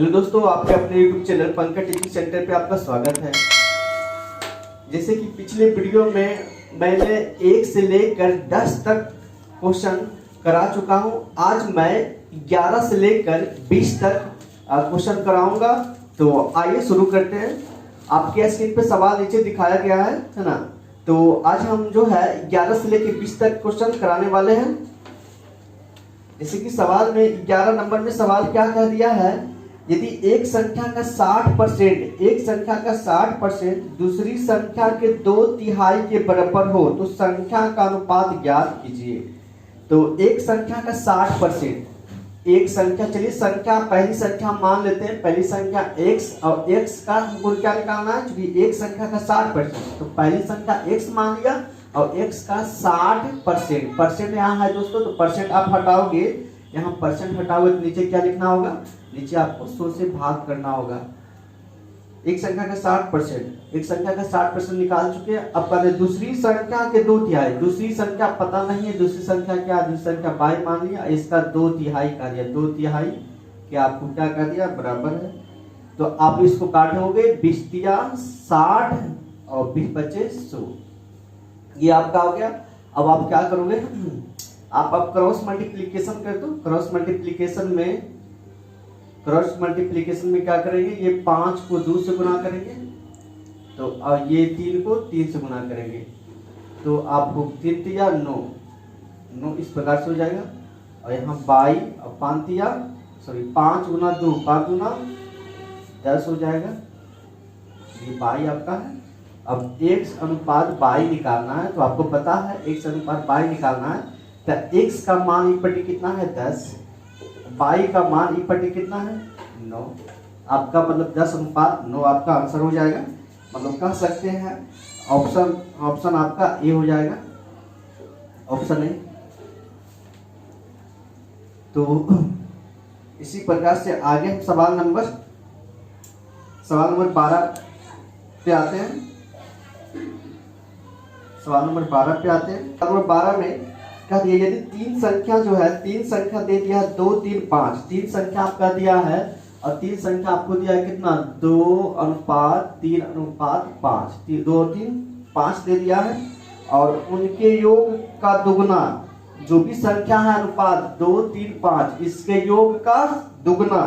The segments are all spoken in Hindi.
हेलो दोस्तों, आपके अपने YouTube channel Pankaj teaching centre पे आपका स्वागत है। जैसे कि पिछले वीडियो में मैंने 1 से लेकर 10 तक क्वेश्चन करा चुका हूं। आज मैं 11 से लेकर 20 तक क्वेश्चन कराऊंगा। तो आइए शुरू करते हैं। आपके स्क्रीन पे सवाल नीचे दिखाया गया है ना। तो आज हम जो है 11 से लेकर 20 तक क्वेश्चन कराने वाले हैं। जैसे कि सवाल में 11 नंबर में सवाल क्या कह दिया है, यदि एक संख्या का 60% दूसरी संख्या के 2/3 के बराबर हो तो संख्या का अनुपात ज्ञात कीजिए। तो एक संख्या का 60%, एक संख्या, चलिए संख्या पहली संख्या मान लेते हैं, पहली संख्या x और x का हमको क्या निकालना है, क्योंकि एक संख्या का 60%, तो पहली संख्या x मान लिया और x का 60%। परसेंट यहाँ है दोस्तों, तो परसेंट आप हटाओगे, यहाँ परसेंट हटाओगे तो नीचे क्या लिखना होगा, नीचे आपको 100 से भाग करना होगा। एक संख्या का 60%, एक संख्या का 60% निकाल चुके हैं। अब कहते दूसरी संख्या के 2/3, दूसरी संख्या पता नहीं है, दूसरी संख्या क्या, दूसरी संख्या y मान लिया, इसका 2/3 कर दिया, 2/3 क्या आपको क्या कर दिया, बराबर है। तो आप इसको काटोगे, 20×60 और 20×25 ये आपका हो गया। अब आप क्या करोगे, आप अब क्रॉस मल्टीप्लिकेशन कर दो। क्रॉस मल्टीप्लिकेशन में क्या करेंगे, ये 5 को 2 से गुना करेंगे, तो और ये 3 को 3 से गुना करेंगे, तो आपको 3×3 9 इस प्रकार से हो जाएगा। और यहाँ 22 और 5 गुना 2 5 गुना 10 हो जाएगा। ये 22 आपका है। अब x अनुपात y निकालना है, तो आपको पता है x अनुपात y निकालना है, तो x का मान e/t कितना है 10, y का मान e/t कितना है 9, आपका मतलब 10:9 आपका आंसर हो जाएगा। मतलब कह सकते हैं ऑप्शन आपका ए हो जाएगा, ऑप्शन ए। तो इसी प्रकार से आगे हम सवाल नंबर 12 पे आते हैं। सवाल नंबर 12 पे आते हैं। सवाल नंबर 12 में क्या दिया, यदि तीन संख्या जो है, तीन संख्या दे दिया है 2 3 5, तीन संख्या आपका दिया है और तीन संख्या आपको दिया है कितना, 2:3:5, 2 और 3 5 दे दिया है, और उनके योग का दुगना, जो भी संख्या है अनुपात 2 3 5, इसके योग का दुगना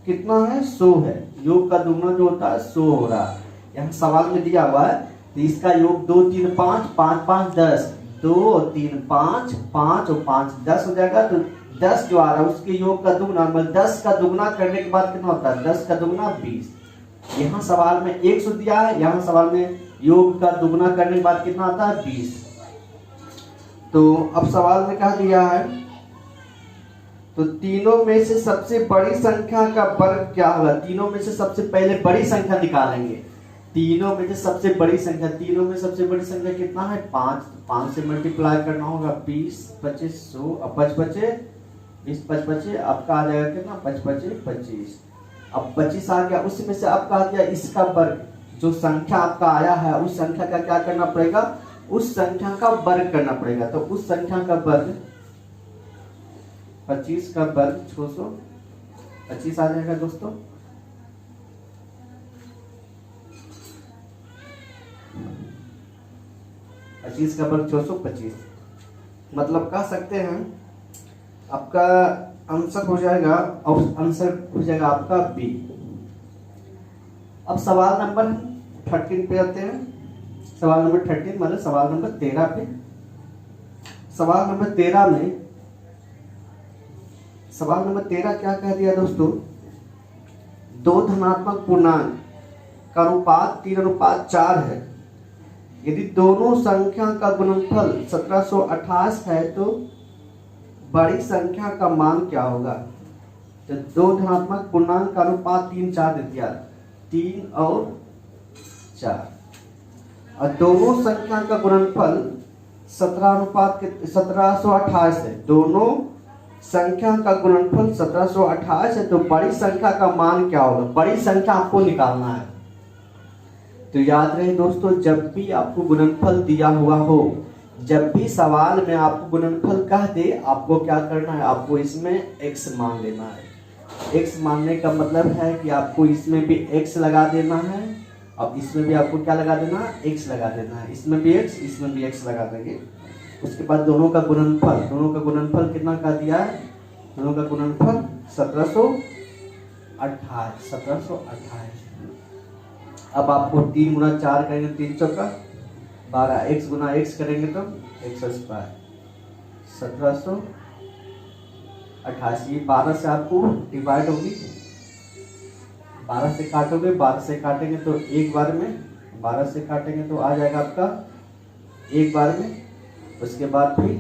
कितना है, 100 है। योग का दुगना जो होता है 100 हो रहा है, यहाँ सवाल में दिया हुआ है। तो इसका योग 2 3 5 5 5 10, 2 3 5 5 और 5 10 हो जाएगा। तो 10 जो आ रहा है उसके योग का दुगना, मतलब 10 का दुगना करने के बाद कितना होता है, 10 का दुगना 20। यहाँ सवाल में 100 दिया है, यहाँ सवाल में योग का दुगना करने के बाद कितना आता है 20। तो अब सवाल में क्या दिया है, तो तीनों में से सबसे बड़ी संख्या का वर्ग क्या होगा। तीनों में से सबसे पहले बड़ी संख्या निकालेंगे। तीनों में से सबसे बड़ी संख्या कितना है 5, 5 से मल्टीप्लाई करना होगा, 20 25 100 और 25 20 25 आपका आ जाएगा कितना, 25 अब 25 आ गया। उसमें से आपका आ गया इसका वर्ग, जो संख्या आपका आया है उस संख्या का क्या करना पड़ेगा, उस संख्या का वर्ग करना पड़ेगा। तो उस संख्या का वर्ग 25 का वर्ग 625 आ जाएगा दोस्तों। का वर्ग 625, मतलब कह सकते हैं आपका आंसर हो जाएगा आपका बी। अब सवाल नंबर 13 पे आते हैं। सवाल नंबर 13 मतलब सवाल नंबर 13 पे। सवाल नंबर 13 क्या कह दिया दोस्तों, 2 धनात्मक पूर्णांक का अनुपात 3:4 है। यदि दोनों संख्या का गुणनफल 1728 है तो बड़ी संख्या का मान क्या होगा। तो 2 धनात्मक पूर्णांक का अनुपात 3 4 दे दिया, 3 और 4, और दोनों संख्या का गुणनफल 1728 है। दोनों संख्या का गुणनफल 1728 है, तो बड़ी संख्या का मान क्या होगा, बड़ी संख्या आपको निकालना है। तो याद रहे दोस्तों, जब भी आपको गुणनफल दिया हुआ हो, जब भी सवाल में आपको गुणनफल कह दे, आपको क्या करना है, आपको इसमें x मान लेना है। x मानने का मतलब है कि आपको इसमें भी x लगा देना है, अब इसमें भी आपको क्या लगा देना है, x लगा देना है, इसमें भी x इसमें भी x लगा देंगे। उसके बाद दोनों का गुणनफल कितना कर दिया है, दोनों का गुणनफल 1728। अब आपको 3 गुना 4 करेंगे 3 चौका 12, x गुना x करेंगे तो x स्क्वायर 1728। ये 12 से आपको डिवाइड होगी, 12 से काटोगे, 12 से काटेंगे तो एक बार में, 12 से काटेंगे तो आ जाएगा आपका एक बार में। उसके बाद फिर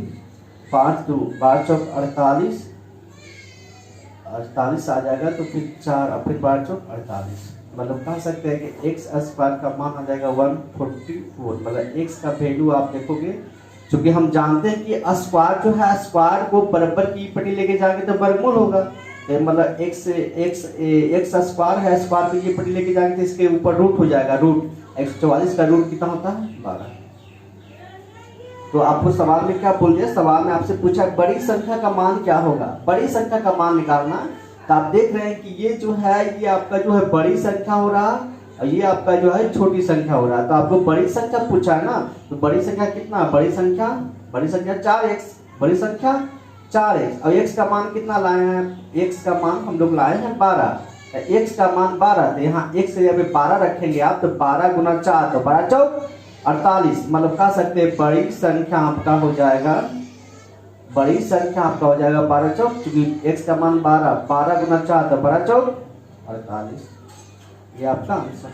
5 2 12 चौक 48 आ जाएगा, तो फिर 4 और फिर 12 चौक 48, मतलब कह सकते हैं कि x स्क्वायर का मान आ जाएगा 144। मतलब x का वैल्यू आप देखोगे, क्योंकि हम जानते हैं कि स्क्वायर जो है, स्क्वायर को बराबर की पट्टी लेके जाएंगे तो वर्गमूल होगा, तो मतलब x स्क्वायर है, स्क्वायर पे ये पट्टी लेके जाएंगे तो इसके ऊपर रूट हो जाएगा, रूट 144 का रूट कितना होता है 12। तो आपको सवाल में क्या बोल दिया, सवाल में आपसे पूछा बड़ी संख्या का मान क्या होगा, बड़ी संख्या का मान निकालना। तो आप देख रहे हैं कि ये जो है, ये आपका जो है बड़ी संख्या हो रहा और ये आपका जो है छोटी संख्या हो रहा है। तो आपको बड़ी संख्या पूछा है ना, तो बड़ी संख्या कितना, बड़ी संख्या 4x, बड़ी संख्या 4x, और x का मान कितना लाए हैं, x का मान हम लोग लाए हैं 12, x का मान 12, तो यहाँ x से जब 12 रखेंगे आप, तो 12 गुना 4 तो 12 चौक 48, मतलब कह सकते हैं बड़ी संख्या आपका हो जाएगा, बड़ी संख्या आपका हो जाएगा 12 चौक, क्योंकि x का मान 12, 12 गुना 4 तो 12 चौक 48। ये आपका आंसर,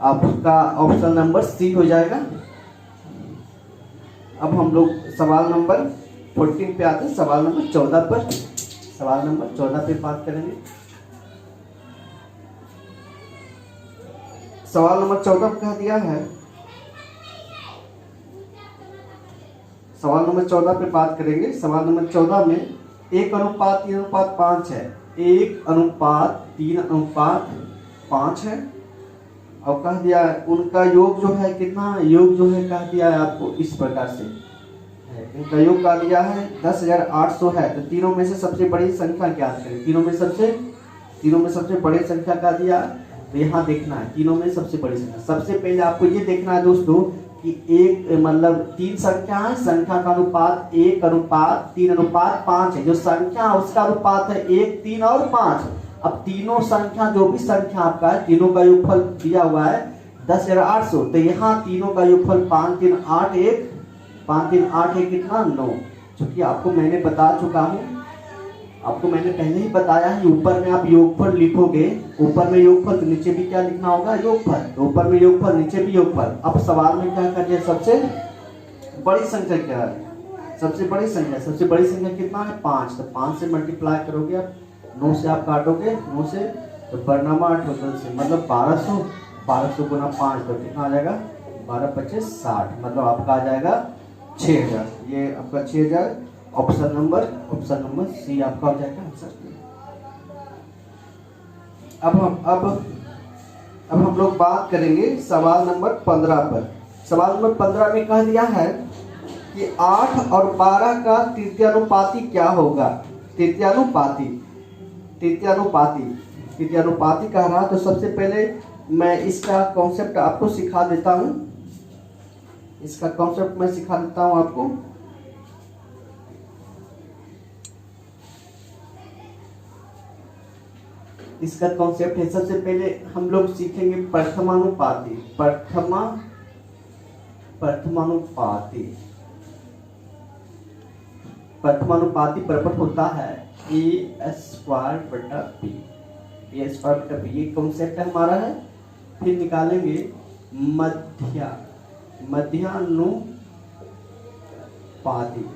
आपका ऑप्शन नंबर सी हो जाएगा। अब हम लोग सवाल नंबर 14 पे आते हैं, सवाल नंबर 14 पर, सवाल नंबर 14 पे बात करेंगे। सवाल नंबर 14 में कह दिया है, सवाल नंबर 14 पे बात करेंगे। सवाल नंबर 14 में 1:3:5 है, 1:3:5 है, और कह दिया है उनका योग जो है कितना, योग जो है कह दिया है आपको इस प्रकार से है, इनका योग कह दिया है 10,800 है। तो तीनों में से सबसे बड़ी संख्या क्या करें, तीनों में सबसे बड़ी संख्या का दिया, तो यहाँ देखना है तीनों में सबसे बड़ी संख्या। सबसे पहले आपको ये देखना है दोस्तों कि एक मतलब 3 संख्या है, संख्या का अनुपात 1:3:5 है, जो संख्या उसका अनुपात है 1 3 और 5। अब तीनों संख्या, जो भी संख्या आपका है, तीनों का योगफल दिया हुआ है 10,800, तो यहाँ तीनों का योगफल 5 3 8 1 कितना 9। चूंकि आपको मैंने बता चुका हूँ, आपको मैंने पहले ही बताया है, ऊपर में आप योगफल लिखोगे, ऊपर में योगफल तो नीचे भी क्या लिखना होगा, योगफल, तो ऊपर में योगफल नीचे भी योगफल। अब सवाल में क्या कर दिया, सबसे बड़ी संख्या क्या है, सबसे बड़ी संख्या कितना है 5, तो 5 से मल्टीप्लाई करोगे आप, 9 से आप काटोगे, 9 से तो परिणाम 8 से, मतलब 1200 गुना 5 तो कितना आ जाएगा 12 25 60, मतलब आपका आ जाएगा 6000। ये आपका 6000, ऑप्शन नंबर सी आपका हो जाएगा आंसर। अब हम लोग बात करेंगे सवाल नंबर 15 पर। सवाल नंबर 15 में कह दिया है कि 8 और 12 का तृतीयानुपाती क्या होगा, तृतीयानुपाती कह रहा। तो सबसे पहले मैं इसका कॉन्सेप्ट आपको सिखा देता हूँ, आपको। इसका कॉन्सेप्ट है, सबसे पहले हम लोग सीखेंगे प्रथमानुपाती बराबर होता है a² बटा b, ये कॉन्सेप्ट हमारा है। फिर निकालेंगे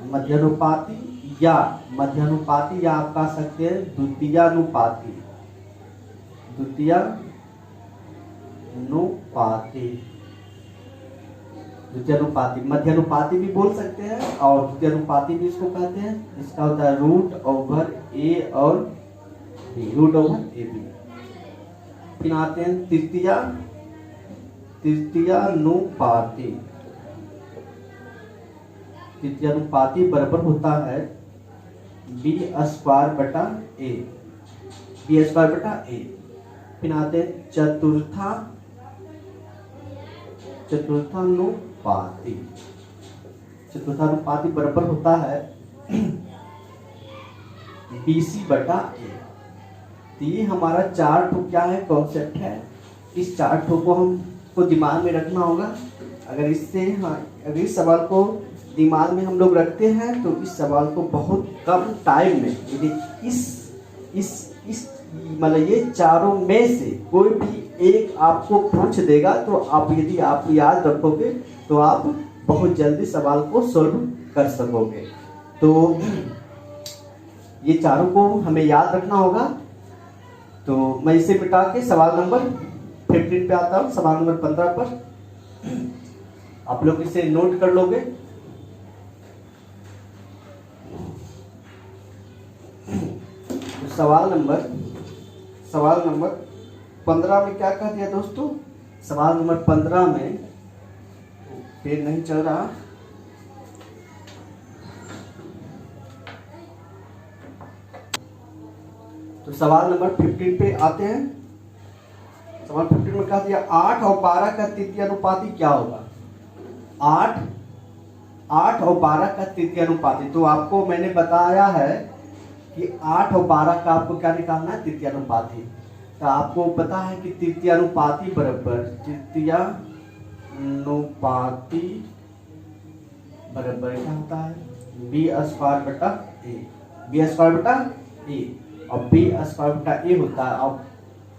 मध्यानुपाती या आप कह सकते हैं द्वितीयानुपाती, मध्यानुपाती भी बोल सकते हैं और द्वितीयानुपाती भी इसको कहते हैं। इसका होता है √a और b, √ab। फिर आते हैं तृतीयानुपाती बराबर होता है बी स्क्वायर बटा ए, बी स्क्वायर बटा ए। फिर आते हैं चतुर्थानुपाती। चतुर्थानुपाती बराबर होता है बीसी बटा ए। तो ये हमारा 4 ठो क्या है, कॉन्सेप्ट है। इस 4 ठो को हमको दिमाग में रखना होगा। अगर इस सवाल को दिमाग में हम लोग रखते हैं तो इस सवाल को बहुत कम टाइम में, यदि इस मतलब ये चारों में से कोई भी एक आपको पूछ देगा तो यदि आप याद रखोगे तो आप बहुत जल्दी सवाल को सोल्व कर सकोगे। तो ये चारों को हमें याद रखना होगा। तो मैं इसे मिटा के सवाल नंबर 15 पे आता हूँ। सवाल नंबर 15 पर आप लोग इसे नोट कर लोगे। तो सवाल नंबर 15 में क्या कह दिया दोस्तों? सवाल नंबर 15 में पेज नहीं चल रहा। तो सवाल नंबर 15 पे आते हैं। सवाल 15 में कहा दिया 8 और 12 का तृतीय अनुपाती क्या होगा? 8 और 12 का तृतीय अनुपाती। तो आपको मैंने बताया है कि 8 और 12 का आपको क्या निकालना है, तृतीय अनुपाती। तो आपको पता है कि तृतीय अनुपाती बराबर क्या होता है, बी स्क्वायर बटा ए। बी स्क्वायर बटा ए और बी स्क्वायर बटा ए होता है। अब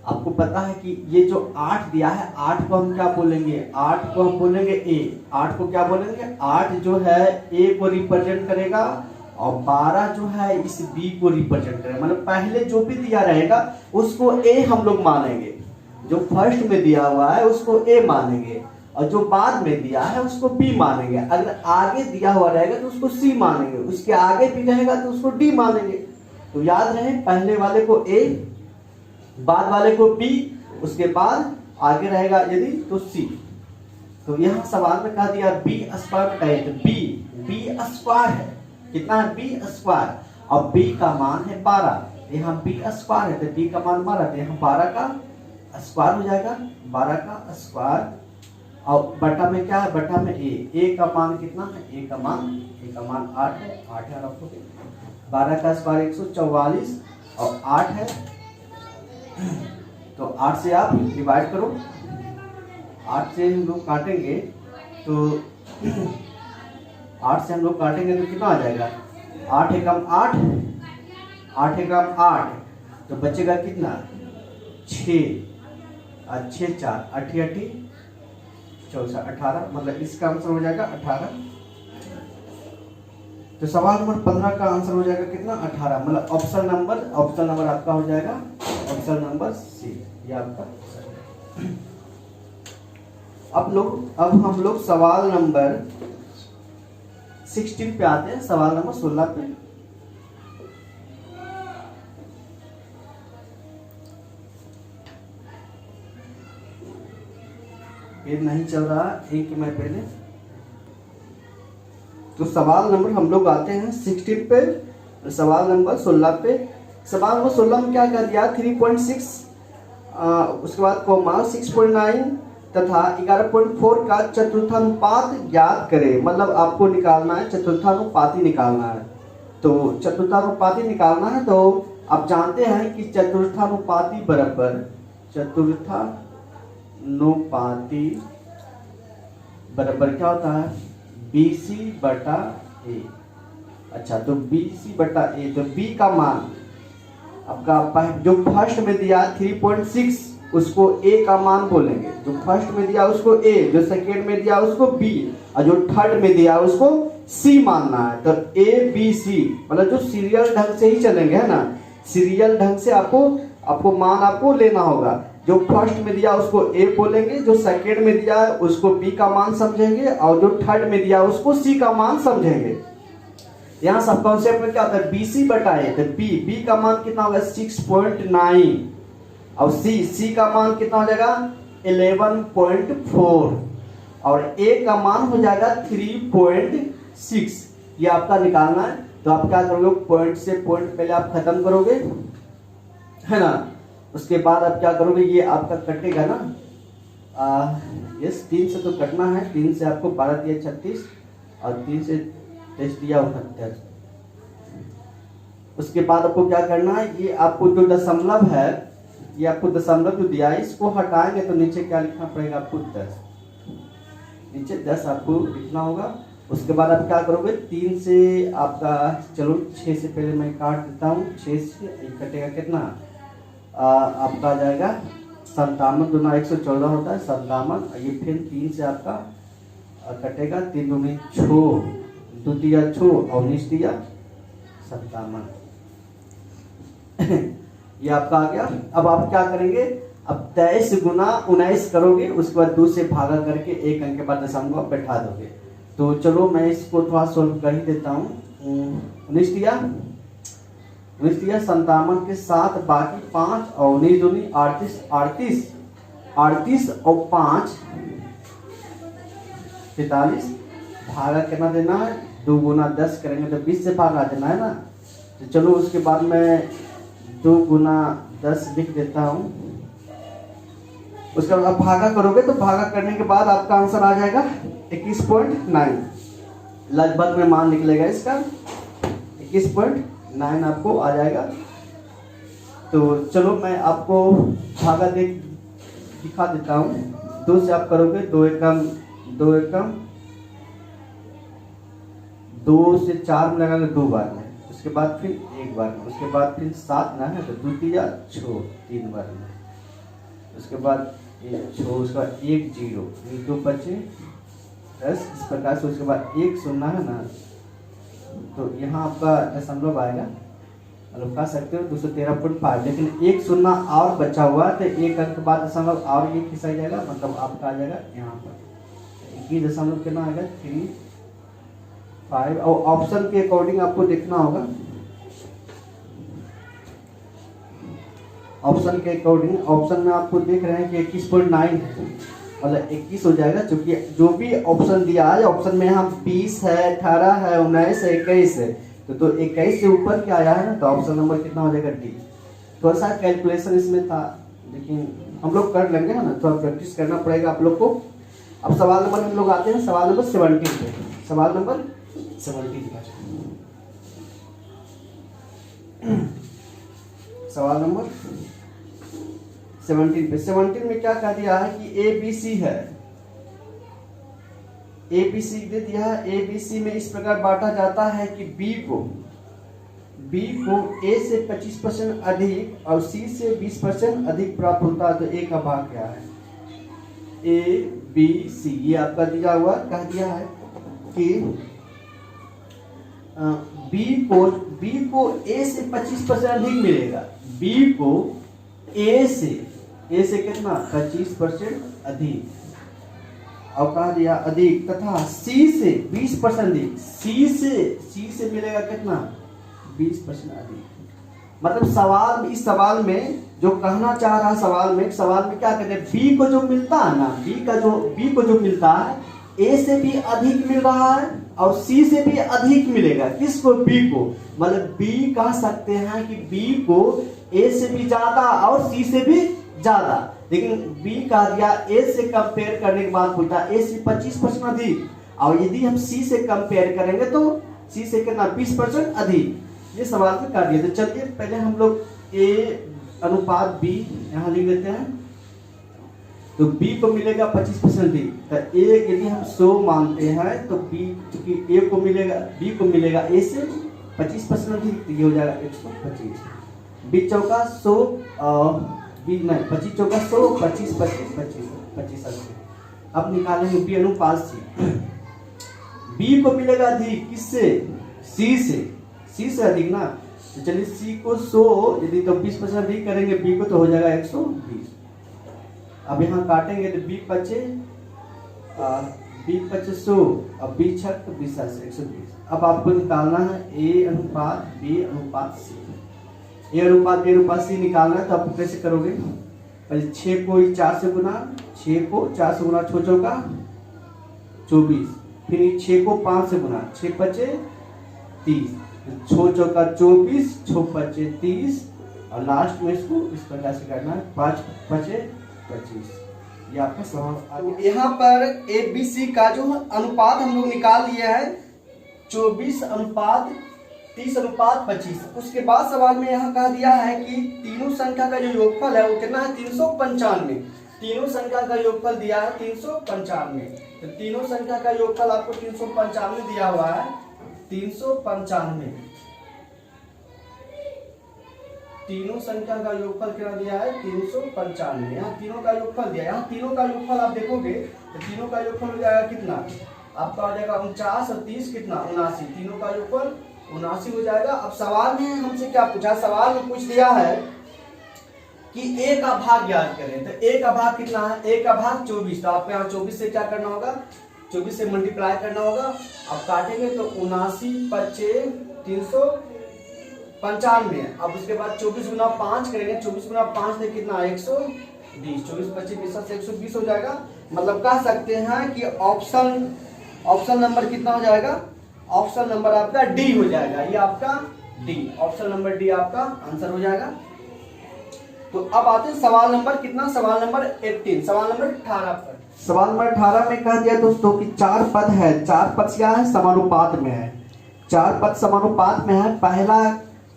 आपको पता है कि ये जो 8 दिया है, 8 को हम क्या बोलेंगे? 8 को हम बोलेंगे ए। 8 को क्या बोलेंगे? 8 जो है ए को रिप्रेजेंट करेगा और 12 जो है इस बी को रिप्रेजेंट करेगा। मतलब पहले जो भी दिया रहेगा उसको ए हम लोग मानेंगे, जो फर्स्ट में दिया हुआ है उसको ए मानेंगे और जो बाद में दिया है उसको बी मानेंगे। अगर आगे दिया हुआ रहेगा तो उसको सी मानेंगे, उसके आगे भी रहेगा तो उसको डी मानेंगे। तो याद रहे, पहले वाले को ए, बाद वाले को बी, उसके बाद आगे रहेगा यदि तो सी। तो यहाँ सवाल में कहा दिया बी स्क्वायर है, तो बी स्क्वायर है, कितना है? B square. अब बी का मान है 12, यहाँ बी स्क्वायर है तो बी का मान 12, तो यहाँ 12 का स्क्वायर हो जाएगा, 12 का स्क्वायर। और बटा में क्या है? बटा में ए का मान कितना है? ए का मान 8 है, 8 है रखोगे। 12 का स्क्वायर 144 और 8 है, तो 8 से आप डिवाइड करो। 8 से हम लोग काटेंगे तो 8 से हम लोग काटेंगे तो कितना आ जाएगा? 8 एकम 8, 8 एकम 8, तो बचेगा कितना? 6 और 6 4 8 8 14 18, मतलब इसका आंसर हो जाएगा 18। तो सवाल नंबर 15 का आंसर हो जाएगा कितना? 18। मतलब ऑप्शन नंबर आपका हो जाएगा ऑप्शन नंबर सी, ये आपका। अब हम लोग सवाल नंबर 16 पे आते हैं। सवाल नंबर 16 पे पेज नहीं चल रहा, एक मैं पहले। तो सवाल नंबर हम लोग आते हैं 16 पे, सवाल नंबर 16 पे। सवाल नंबर 16 में क्या कर दिया? 3.6 उसके बाद कोमा 6.9 तथा 11.4 का चतुर्थानुपात ज्ञात करें। मतलब आपको निकालना है, चतुर्थानुपाती निकालना है। तो चतुर्थानुपाती निकालना है तो आप जानते हैं कि चतुर्थानुपाती बराबर क्या होता है? BC बटा ए। अच्छा, तो BC बटा ए, तो B का मान आपका जो फर्स्ट में दिया 3.6 उसको A का मान बोलेंगे। जो फर्स्ट में दिया उसको A, जो सेकेंड में दिया उसको B और जो थर्ड में दिया उसको C मानना है। तो ABC मतलब जो सीरियल ढंग से ही चलेंगे, है ना, सीरियल ढंग से आपको मान आपको लेना होगा। जो फर्स्ट में दिया उसको A बोलेंगे, जो सेकेंड में दिया है उसको B का मान समझेंगे और जो थर्ड में दिया उसको C का मान समझेंगे। यहाँ सब कॉन्सेप्ट में क्या होता है? BC बटा ए, तो B का मान कितना होगा? 6.9 और C का मान कितना हो जाएगा? 11.4 और A का मान हो जाएगा 3.6। ये आपका निकालना है। तो आप क्या करोगे, पॉइंट से पॉइंट पहले आप खत्म करोगे, है ना। उसके बाद आप क्या करोगे, ये आपका कटेगा ना, यस 3 से तो कटना है, 3 से आपको 12 दिया 36 और 3 से 23 दिया 69। उसके बाद आपको क्या करना है, ये आपको जो दशमलव है, ये आपको दशमलव जो दिया है इसको हटाएंगे तो नीचे क्या लिखना पड़ेगा आपको 10, नीचे 10 आपको लिखना होगा। उसके बाद आप क्या करोगे, 3 से आपका, चलो 6 से पहले मैं काट देता हूँ, 6 से कटेगा कितना, आपका आ जाएगा 57, दोनों 114 होता है 57। ये फिर 3 से आपका कटेगा, 3 दूनी 6, 2 दिया 6 और 19 दिया 57। ये आपका आ गया। अब आप क्या करेंगे, अब 23 गुना 19 करोगे, उसके बाद 2 से भागा करके 1 अंक के बाद दशमलव बैठा दोगे। तो चलो मैं इसको थोड़ा सोल्व कर ही देता हूँ। 19 दिया 57 के साथ बाकी 5 और 19 दूनी 38 और 5 43, भागा कितना देना है, 2 गुना 10 करेंगे तो 20 से भागा देना है ना। तो चलो उसके बाद मैं 2 गुना 10 लिख देता हूँ। उसके बाद आप भागा करोगे तो भागा करने के बाद आपका आंसर आ जाएगा 21.9, लगभग में मान निकलेगा इसका 21.9 आपको आ जाएगा। तो चलो मैं आपको भागा दिखा देता हूँ। 2 से आप करोगे, 2 एकम 2 से 4 में लगाएंगे 2 बार में, उसके बाद फिर 1 बार में, उसके बाद फिर 7 ना है तो 2 दिया 6 3 बार में, उसके बाद 6, उसके बाद 1 0, 2 बचे 10, इस प्रकार से। उसके बाद 1 0 है ना, तो यहाँ आपका दशमलव आएगा, मतलब कह सकते हो 213.5, लेकिन 1 0 और बचा हुआ है तो 1 अंक के बाद दशमलव और ये खिंचा जाएगा, मतलब आपका आ जाएगा यहाँ पर 21 दशमलव कितना आएगा 35। और ऑप्शन के अकॉर्डिंग आपको देखना होगा, ऑप्शन के अकॉर्डिंग, ऑप्शन में आपको देख रहे हैं कि 21.9 है, मतलब 21 हो जाएगा, क्योंकि जो भी ऑप्शन दिया है, ऑप्शन में यहाँ 20 है, 18 है, 19 है, 21 है, तो 21 से ऊपर क्या आया है ना, तो ऑप्शन नंबर कितना हो जाएगा डी। थोड़ा सा कैलकुलेशन इसमें था, लेकिन हम लोग कर लेंगे, है ना, थोड़ा प्रैक्टिस करना पड़ेगा आप लोग को। अब सवाल नंबर हम लोग आते हैं, सवाल नंबर 17 पे, सवाल नंबर 17 का सवाल नंबर 17 पे। 17 में क्या कह दिया है कि ABC है, ABC दे दिया है। ABC में इस प्रकार बांटा जाता है कि B को A से 25% अधिक और C से 20% अधिक प्राप्त होता है। तो A का भाग क्या है, ABC, ये आपका दिया हुआ, कह दिया है कि B को A से 25% अधिक मिलेगा, B को A से कितना 25% अधिक, और कहा दिया अधिक, तथा C से 20% अधिक, C से मिलेगा कितना 20% अधिक। मतलब सवाल, इस सवाल में जो कहना चाह रहा सवाल में क्या कहते हैं, B को जो मिलता है ना, B को जो मिलता है A से भी अधिक मिल रहा है और C से भी अधिक मिलेगा। किसको, B को, मतलब B कह सकते हैं कि B को A से भी ज्यादा और C से भी ज्यादा, लेकिन B कह दिया A से कंपेयर करने के बाद बोलता है A से 25% अधिक, और यदि हम C से कंपेयर करेंगे तो C से कितना 20% अधिक। ये सवाल में कर दिया। तो चलिए पहले हम लोग A अनुपात B यहाँ लिख देते हैं। तो B को मिलेगा 25% अधिक, तो A यदि हम 100 मानते हैं तो B चूंकि A को मिलेगा, B को मिलेगा A से 25% अधिक, तो ये हो जाएगा 125। B चौका 100, B नहीं 25 चौका 100, 25 80। अब निकालेंगे B अनुपात C। B को मिलेगा अधिक किससे, C से अधिक ना, तो चलिए C को 100 यदि तो 20% अधिक करेंगे B को, तो हो जाएगा 120। अब यहाँ काटेंगे तो B पचे 100, अब B छक 20 से 120। अब आपको निकालना है A अनुपात B अनुपात C। A अनुपात B अनुपात C निकालना है, तो आप कैसे करोगे, पहले 6 को 4 से गुना, 6 को 4 से गुना 6 चौका 24, फिर 6 को 5 से गुना, 6 पचे 30, छो चौका 24, छो पचे 30 और लास्ट में इसको इस प्रकार से करना है 5 पचे 25। ये आपका सवाल। तो यहाँ पर ABC का जो अनुपात हम लोग निकाल लिया है 24:30:25। उसके बाद सवाल में यहाँ कह दिया है कि तीनों संख्या का जो योगफल है वो कितना है 395। तीनों संख्या का योगफल दिया है 395। तो तीनों संख्या का योगफल आपको 395 दिया हुआ है। 395 तीनों संख्या का योगफल कितना दिया है 395। यहाँ तीनों का योगफल दिया है। यहाँ तीनों का योगफल आप देखोगे तो तीनों का योगफल हो जाएगा कितना, आपका हो जाएगा 49 और 30 कितना 79। तीनों का योगफल 79 हो जाएगा। अब सवाल में हमसे क्या पूछा, सवाल में पूछ दिया है कि a का भाग ज्ञात करें। तो a का भाग कितना है, a का भाग 24। तो आपको यहाँ 24 से क्या करना होगा, 24 से मल्टीप्लाई करना होगा। अब काटेंगे तो 79 पचे 395। अब उसके बाद 24 गुना 5 करेंगे। 24 गुना 5 से कितना 120। 24 25 20 से 120 हो जाएगा। मतलब कह सकते हैं कि ऑप्शन नंबर कितना हो जाएगा, ऑप्शन नंबर आपका डी हो जाएगा। ये आपका डी, ऑप्शन नंबर डी आपका आंसर हो जाएगा। तो अब आते हैं सवाल नंबर कितना, सवाल नंबर 18, सवाल नंबर 18 पर। सवाल नंबर 18 में कह दिया दोस्तों कि 4 पद है। 4 पद क्या है, समानुपात में है। 4 पद समानुपात में है। पहला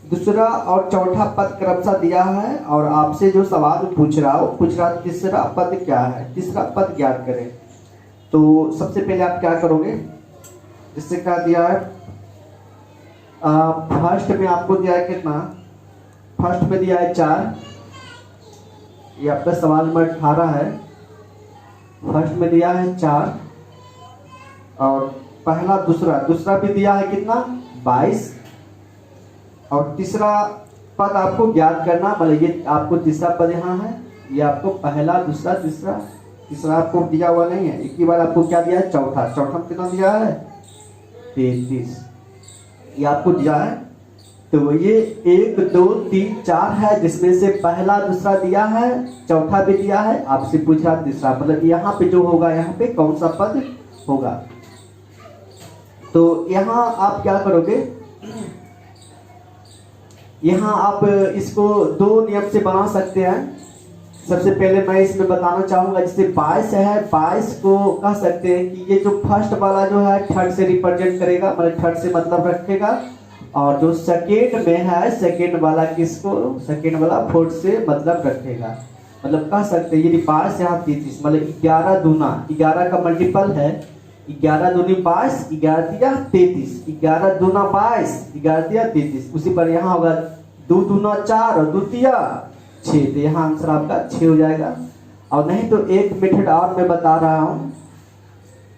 दूसरा और चौथा पद क्रमशः दिया है और आपसे जो सवाल पूछ रहा तीसरा पद क्या है, तीसरा पद ज्ञात करें। तो सबसे पहले आप क्या करोगे, जिससे क्या दिया है फर्स्ट में आपको दिया है कितना, फर्स्ट में दिया है 4। ये आपका सवाल नंबर 18 है। फर्स्ट में दिया है 4 और पहला दूसरा भी दिया है कितना 22 और तीसरा पद आपको ज्ञात करना। मतलब ये आपको तीसरा पद यहाँ है, ये आपको पहला दूसरा तीसरा आपको दिया हुआ नहीं है। एक ही बार आपको क्या दिया है, चौथा में कितना दिया है 33, ये आपको दिया है। तो ये 1 2 3 4 है, जिसमें से पहला दूसरा दिया है, चौथा भी दिया है, आपसे पूछ रहा तीसरा। मतलब यहाँ पे जो होगा, यहाँ पे कौन सा पद होगा। तो यहाँ आप क्या करोगे, यहाँ आप इसको 2 नियम से बना सकते हैं। सबसे पहले मैं इसमें बताना चाहूंगा, जैसे 22 है, 22 को कह सकते हैं कि ये जो फर्स्ट वाला जो है थर्ड से रिप्रेजेंट करेगा, मतलब थर्ड से मतलब रखेगा। और जो सेकेंड में है, सेकेंड वाला किसको, सेकेंड वाला फोर्थ से मतलब रखेगा। मतलब कह सकते हैं ये 22 यहाँ 33, मतलब 11 दूना 11 का मल्टीपल है 11 दूनी 22, 11 दिया 33, 11 दूना 22, 11 दिया 33। उसी पर यहाँ होगा 2 दूना 4 और 2 दिया 6। तो यहाँ आंसर आपका 6 हो जाएगा। और नहीं तो एक मेथड और मैं बता रहा हूँ,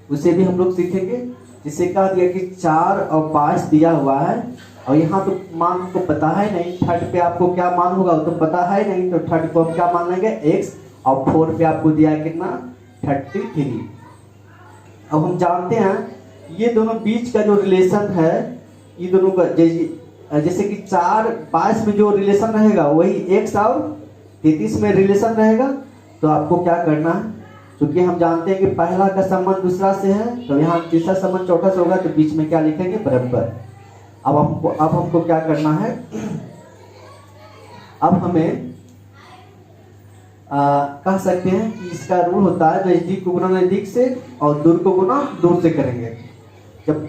उसे भी हम लोग सीखेंगे। जिसे कहा दिया कि 4 और 5 दिया हुआ है और यहाँ तो मान को पता है नहीं, थर्ड पे आपको क्या मान होगा तो पता है नहीं, तो थर्ड को हम क्या मान लेंगे x, और 4 पे आपको दिया है कितना 33। अब हम जानते हैं ये दोनों बीच का जो रिलेशन है, ये दोनों का जैसे कि 4 5 में जो रिलेशन रहेगा वही x और 33 में रिलेशन रहेगा। तो आपको क्या करना है, क्योंकि हम जानते हैं कि पहला का संबंध दूसरा से है, तो यहाँ तीसरा संबंध चौथा से होगा, तो बीच में क्या लिखेंगे बराबर। अब हमको क्या करना है, अब हमें कह सकते हैं कि इसका रूल होता है नजदीक को गुना नजदीक से और दूर को गुना दूर से करेंगे। जब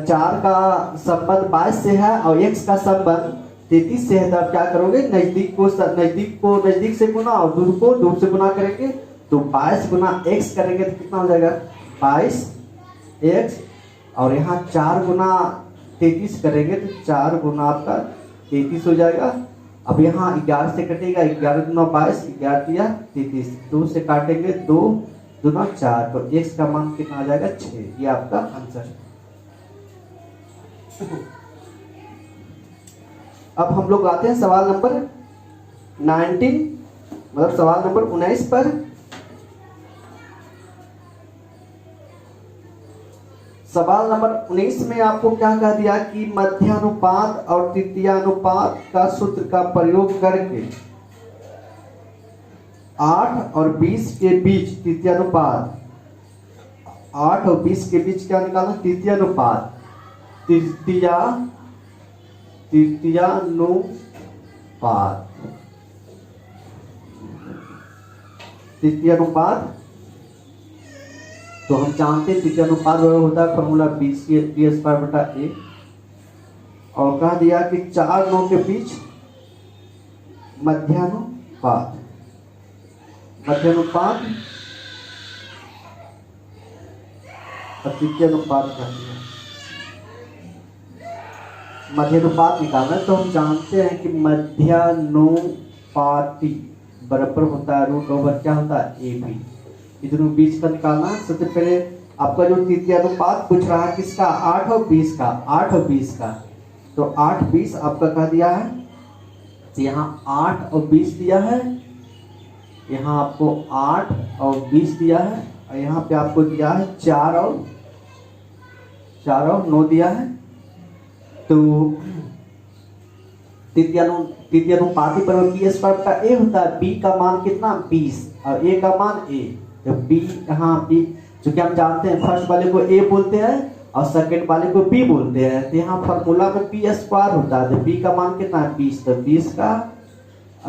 4 का संबंध 22 से है और x का संबंध 33 से है, तो आप क्या करोगे, नजदीक को नजदीक से गुना और दूर को दूर से गुना करेंगे। तो 22 गुना x करेंगे तो कितना हो जाएगा 22x, और यहाँ 4 गुना 33 करेंगे तो 4 गुना आपका 33 हो जाएगा। अब यहाँ 11 से कटेगा, 11 दूना 22, 11 दिया 33, 2 से काटेंगे 2 दूना 4, तो x का मान कितना आ जाएगा 6। ये आपका आंसर है। अब हम लोग आते हैं सवाल नंबर 19, मतलब सवाल नंबर 19 पर। सवाल नंबर 19 में आपको क्या कह दिया कि मध्यानुपात और तृतीयानुपात का सूत्र का प्रयोग करके 8 और 20 के बीच तृतीयानुपात, 8 और 20 के बीच क्या निकालना, तृतीयानुपात। तृतीयानुपात। तृतीयानुपात तो हम जानते हैं तृतीयानुपात होता है फॉर्मूला b²/a। और कह दिया कि 4 9 के बीच मध्यानुपात। मध्यानुपात और तृतीयानुपात कह दिया। मध्यानुपात निकालना तो हम जानते हैं कि मध्यानुपाती बराबर होता है √/, क्या होता है AB। इधर बीच का निकालना। सबसे पहले आपका जो तृतीयानुपात पूछ रहा है किसका, 8 और 20 का। 8 और 20 का तो 8 20 आपका कह दिया है। तो यहाँ 8 और 20 दिया है, यहाँ आपको 8 और 20 दिया है, और यहाँ पे आपको दिया है 4 और 9 दिया है। तो तृतीयानुपाती पर b² का a होता है। b का मान कितना 20 और a का मान a। तो b यहाँ b चूंकि हम जानते हैं फर्स्ट वाले को a बोलते हैं और सेकंड वाले को b बोलते हैं। तो यहाँ फॉर्मूला में b² होता है। तो b का मान कितना है 20, तो 20 का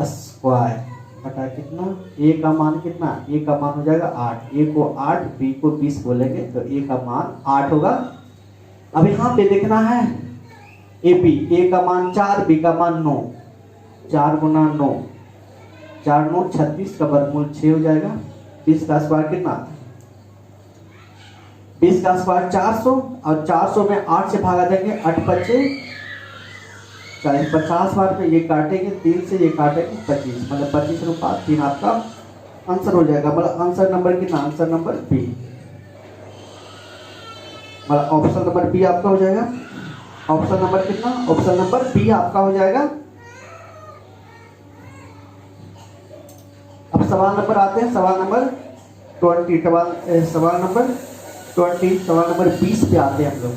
स्क्वायर बटा कितना a का मान कितना, a का मान हो जाएगा 8। a को 8 b को 20 बोलेंगे तो a का मान 8 होगा। अब यहाँ पे देखना है AB, a का मान 4 b का मान 9। 4 × 9 4 9 36 का वर्गमूल 6 हो जाएगा। 20 का स्क्वायर कितना, 20 का स्क्वायर 400 और 400 में 8 से भागा देंगे, 8 बचे 40। 50 बार में ये काटेंगे 3 से, ये काटेंगे 25, मतलब 25/3 आपका आंसर हो जाएगा। मतलब आंसर नंबर कितना, आंसर नंबर बी, मतलब ऑप्शन नंबर बी आपका हो जाएगा। ऑप्शन नंबर कितना, ऑप्शन नंबर बी आपका हो जाएगा। अब सवाल नंबर आते हैं, सवाल नंबर 20, सवाल नंबर 20 पे आते हैं हम लोग।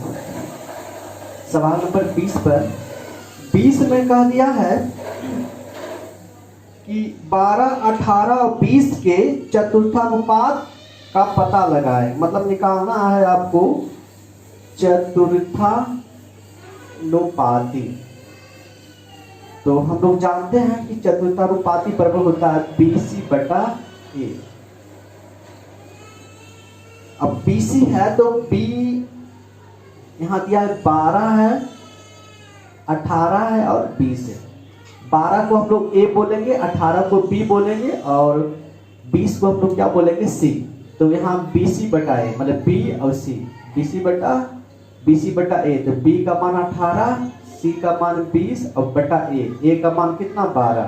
सवाल नंबर 20 पर 20 में कह दिया है कि 12, 18 और 20 के चतुर्थानुपात का पता लगाएं। मतलब निकालना है आपको चतुर्थानुपाती। तो हम लोग जानते हैं कि चतुर्थानुपाती बराबर होता है BC/A। अब BC है तो B यहाँ दिया है 12 है, 18 है और 20 है। 12 को हम लोग A बोलेंगे, 18 को B बोलेंगे और 20 को हम लोग क्या बोलेंगे C। तो यहाँ BC/A मतलब B और C, BC/A। तो B का मान 18, C का मान 20 और बटा A का मान कितना 12।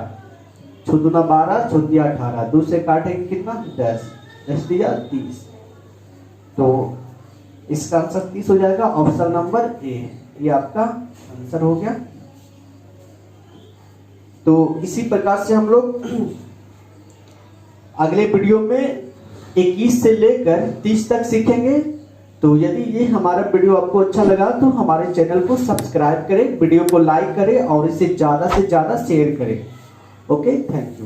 6 दूना 12, 6 दिया 18, 2 से काटेंगे कितना 10, 10 दिया 30। तो इसका आंसर 30 हो जाएगा। ऑप्शन नंबर ए ये आपका आंसर हो गया। तो इसी प्रकार से हम लोग अगले वीडियो में 21 से लेकर 30 तक सीखेंगे। तो यदि ये हमारा वीडियो आपको अच्छा लगा तो हमारे चैनल को सब्सक्राइब करें, वीडियो को लाइक करें और इसे ज़्यादा से ज़्यादा शेयर करें। Okay, thank you.